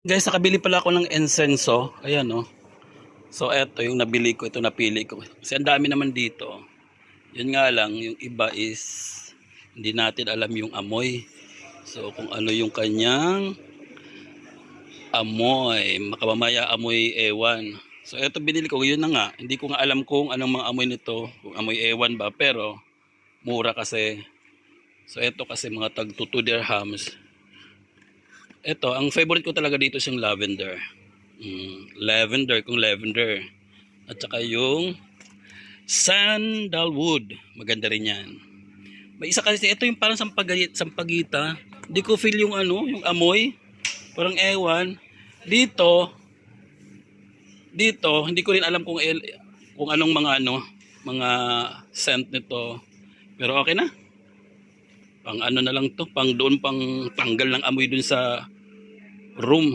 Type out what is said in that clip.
Guys, nakabili pala ako ng insenso. Ayan, oh. So, eto yung nabili ko. Ito napili ko. Kasi ang dami naman dito. Yun nga lang, yung iba is hindi natin alam yung amoy. So, kung ano yung kanyang amoy. Makamamaya amoy ewan. So, eto binili ko. Yun na nga. Hindi ko nga alam kung anong mga amoy nito. Kung amoy ewan ba. Pero, mura kasi. So, eto kasi mga tag 2 dirhams. Ito, ang favorite ko talaga dito is yung lavender. Lavender, kung lavender. At saka yung sandalwood. Maganda rin yan. May isa kasi, ito yung parang sampagita. Hindi ko feel yung ano, yung amoy. Parang ewan. Dito, hindi ko rin alam kung anong mga scent nito. Pero okay na. Pang ano na lang to, pang doon, pang tanggal ng amoy dun sa room.